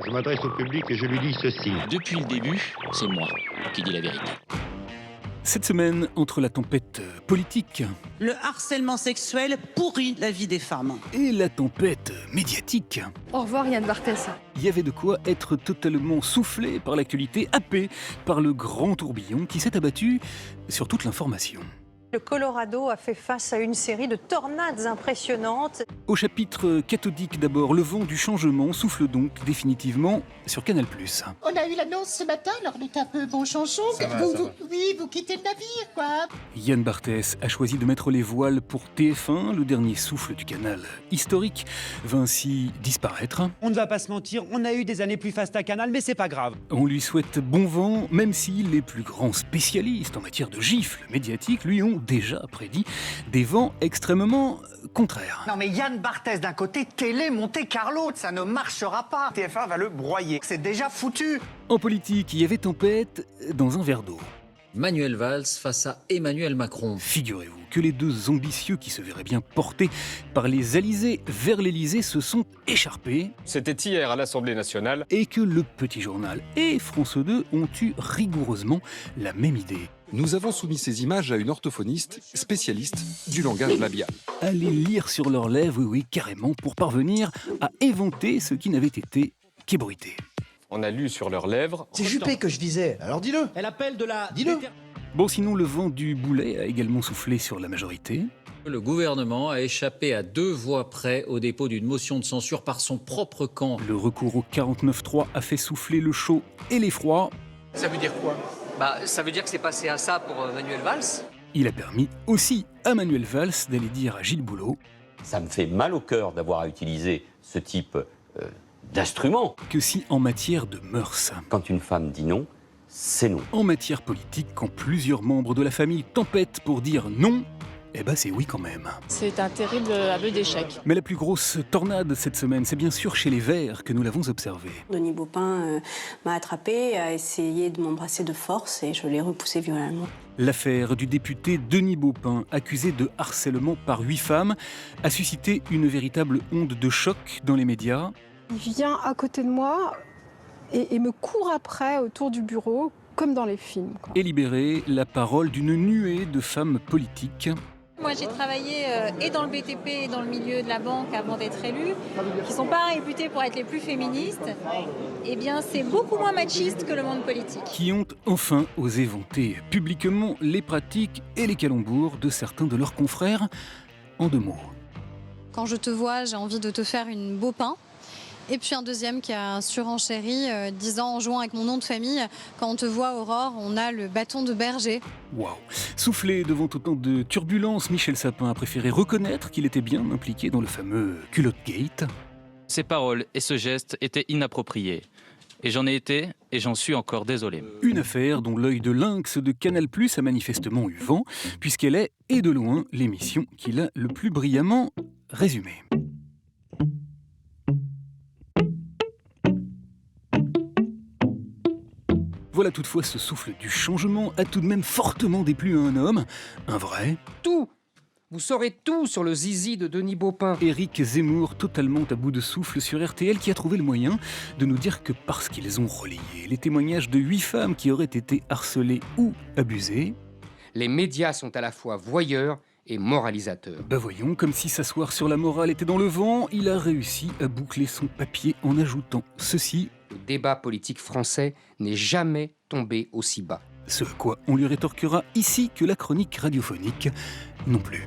Je m'adresse au public et je lui dis ceci. Depuis le début, c'est moi qui dis la vérité. Cette semaine, entre la tempête politique Le harcèlement sexuel pourrit la vie des femmes. et la tempête médiatique, Au revoir Yann Barthès. il y avait de quoi être totalement soufflé par l'actualité, happé par le grand tourbillon qui s'est abattu sur toute l'information. Le Colorado a fait face à une série de tornades impressionnantes. Au chapitre cathodique d'abord, le vent du changement souffle donc définitivement sur Canal+. On a eu l'annonce ce matin, alors on est un peu bon chanson. Vous quittez le navire, quoi. Yann Barthès a choisi de mettre les voiles pour TF1, le dernier souffle du canal historique va ainsi disparaître. On ne va pas se mentir, on a eu des années plus fastes à Canal, mais c'est pas grave. On lui souhaite bon vent, même si les plus grands spécialistes en matière de gifles médiatiques lui ont déjà prédit des vents extrêmement contraires. Non mais Yann Barthès d'un côté, Télé Monte Carlo, ça ne marchera pas. TF1 va le broyer, c'est déjà foutu. En politique, il y avait tempête dans un verre d'eau. Manuel Valls face à Emmanuel Macron. Figurez-vous que les deux ambitieux qui se verraient bien portés par les alizés vers l'Élysée se sont écharpés C'était hier à l'Assemblée nationale. et que le Petit Journal et France 2 ont eu rigoureusement la même idée. Nous avons soumis ces images à une orthophoniste spécialiste du langage labial. Aller lire sur leurs lèvres, oui, carrément, pour parvenir à éventer ce qui n'avait été qu'ébruité. On a lu sur leurs lèvres. C'est Juppé que je disais, alors dis-le. Elle appelle de la... Dis-le. Bon, sinon, le vent du boulet a également soufflé sur la majorité. Le gouvernement a échappé à 2 voix près au dépôt d'une motion de censure par son propre camp. Le recours au 49.3 a fait souffler le chaud et l'effroi. Ça veut dire quoi? Ça veut dire que c'est passé à ça pour Manuel Valls. Il a permis aussi à Manuel Valls d'aller dire à Gilles Boulot Ça me fait mal au cœur d'avoir à utiliser ce type d'instrument. que si en matière de mœurs, Quand une femme dit non, c'est non. en matière politique, quand plusieurs membres de la famille tempêtent pour dire non, eh ben c'est oui quand même. C'est un terrible aveu d'échec. Mais la plus grosse tornade cette semaine, c'est bien sûr chez les Verts que nous l'avons observé. Denis Baupin m'a attrapé, a essayé de m'embrasser de force et je l'ai repoussé violemment. L'affaire du député Denis Baupin, accusé de harcèlement par 8 femmes, a suscité une véritable onde de choc dans les médias. Il vient à côté de moi et me court après autour du bureau, comme dans les films, quoi. Et libéré la parole d'une nuée de femmes politiques. Moi j'ai travaillé et dans le BTP et dans le milieu de la banque avant d'être élue, qui ne sont pas réputés pour être les plus féministes. Eh bien c'est beaucoup moins machiste que le monde politique. Qui ont enfin osé vanter publiquement les pratiques et les calembours de certains de leurs confrères. En 2 mots. Quand je te vois, j'ai envie de te faire une Baupin. Et puis un deuxième qui a surenchéri, disant en jouant avec mon nom de famille, quand on te voit Aurore, on a le bâton de berger. Waouh! Soufflé devant autant de turbulences, Michel Sapin a préféré reconnaître qu'il était bien impliqué dans le fameux culotte gate. Ces paroles et ce geste étaient inappropriés. Et j'en ai été, et j'en suis encore désolé. Une affaire dont l'œil de lynx de Canal+ a manifestement eu vent, puisqu'elle est, et de loin, l'émission qu'il a le plus brillamment résumée. Voilà toutefois ce souffle du changement a tout de même fortement déplu à un homme, un vrai. Tout. Vous saurez tout sur le zizi de Denis Baupin. Éric Zemmour, totalement à bout de souffle sur RTL, qui a trouvé le moyen de nous dire que parce qu'ils ont relayé les témoignages de 8 femmes qui auraient été harcelées ou abusées, Les médias sont à la fois voyeurs et moralisateurs. bah voyons, comme si s'asseoir sur la morale était dans le vent, il a réussi à boucler son papier en ajoutant ceci. Le débat politique français n'est jamais tombé aussi bas. Ce à quoi on lui rétorquera ici que la chronique radiophonique non plus.